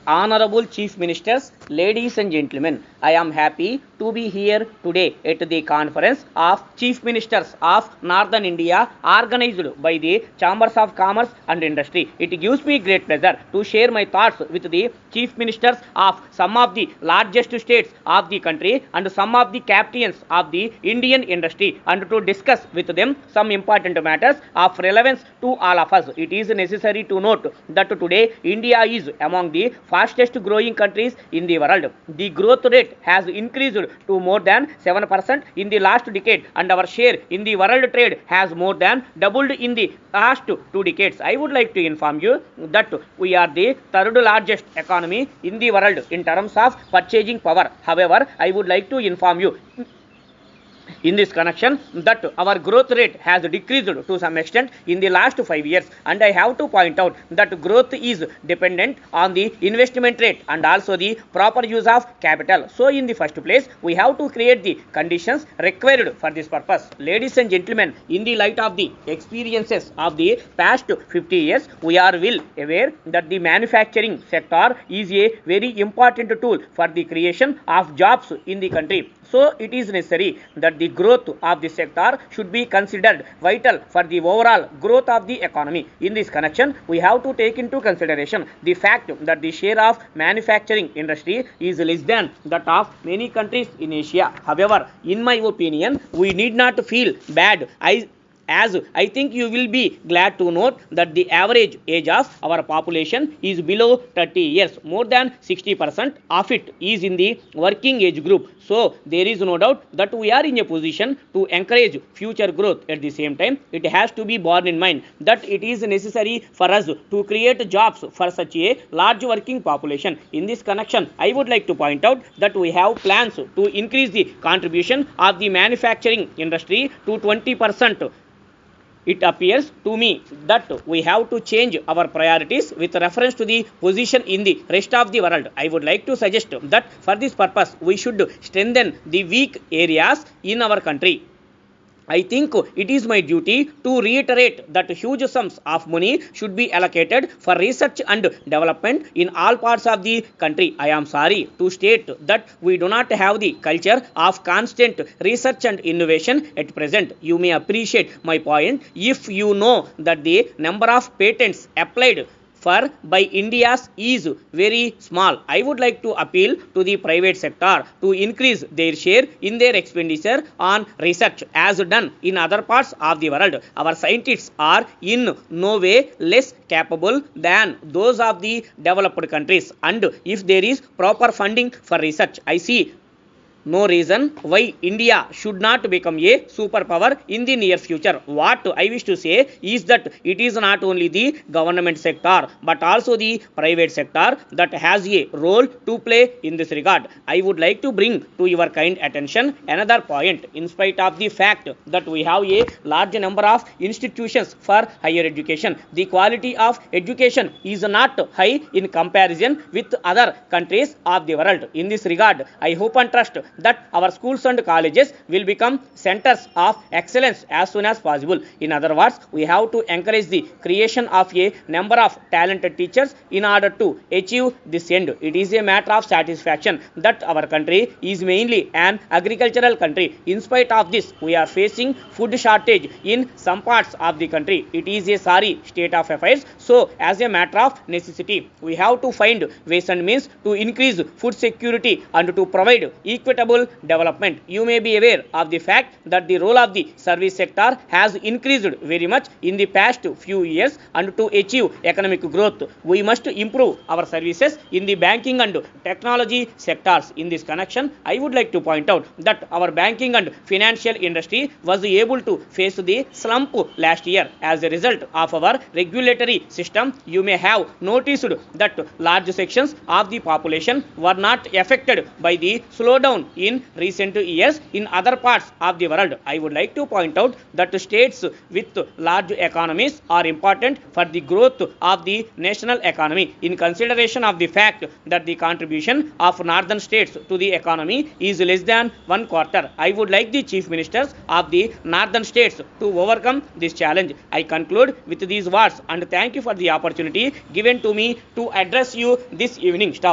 Honorable Chief Ministers, ladies and gentlemen, I am happy to be here today at the conference of Chief Ministers of Northern India organized by the Chambers of Commerce and Industry. It gives me great pleasure to share my thoughts with the Chief Ministers of some of the largest states of the country and some of the captains of the Indian industry and to discuss with them some important matters of relevance to all of us. It is necessary to note that today India is among the fastest growing countries in the world. The growth rate has increased to more than 7% in the last decade and our share in the world trade has more than doubled in the last 2 decades. I would like to inform you that we are the third largest economy in the world in terms of purchasing power. However, I would like to inform you in this connection that our growth rate has decreased to some extent in the last 5 years, and I have to point out that growth is dependent on the investment rate and also the proper use of capital. So in the first place we have to create the conditions required for this purpose. Ladies and gentlemen, in the light of the experiences of the past 50 years, we are well aware that the manufacturing sector is a very important tool for the creation of jobs in the country. So it is necessary that the growth of the sector should be considered vital for the overall growth of the economy. In this connection, we have to take into consideration the fact that the share of manufacturing industry is less than that of many countries in Asia. However, in my opinion, we need not feel bad. As I think you will be glad to note that the average age of our population is below 30 years. More than 60% of it is in the working age group. So there is no doubt that we are in a position to encourage future growth. At the same time, it has to be borne in mind that it is necessary for us to create jobs for such a large working population. In this connection, I would like to point out that we have plans to increase the contribution of the manufacturing industry to 20%. It appears to me that we have to change our priorities with reference to the position in the rest of the world. I would like to suggest that for this purpose we should strengthen the weak areas in our country. I think it is my duty to reiterate that huge sums of money should be allocated for research and development in all parts of the country. I am sorry to state that we do not have the culture of constant research and innovation at present. You may appreciate my point if you know that the number of patents applied for by India's is very small. I would like to appeal to the private sector to increase their share in their expenditure on research as done in other parts of the world. Our scientists are in no way less capable than those of the developed countries, and if there is proper funding for research, I see no reason why India should not become a superpower in the near future. What I wish to say is that it is not only the government sector but also the private sector that has a role to play in this regard. I would like to bring to your kind attention another point. In spite of the fact that we have a large number of institutions for higher education, the quality of education is not high in comparison with other countries of the world. In this regard, I hope and trust that our schools and colleges will become centers of excellence as soon as possible. In other words, we have to encourage the creation of a number of talented teachers in order to achieve this end. It is a matter of satisfaction that our country is mainly an agricultural country. In spite of this, we are facing food shortage in some parts of the country. It is a sorry state of affairs. So, as a matter of necessity, we have to find ways and means to increase food security and to provide equitable development. You may be aware of the fact that the role of the service sector has increased very much in the past few years, and to achieve economic growth, we must improve our services in the banking and technology sectors. In this connection, I would like to point out that our banking and financial industry was able to face the slump last year as a result of our regulatory system. You may have noticed that large sections of the population were not affected by the slowdown in recent years in other parts of the world. I would like to point out that states with large economies are important for the growth of the national economy. In consideration of the fact that the contribution of northern states to the economy is less than 1/4, I would like the chief ministers of the northern states to overcome this challenge. I conclude with these words and thank you for the opportunity given to me to address you this evening. Stop.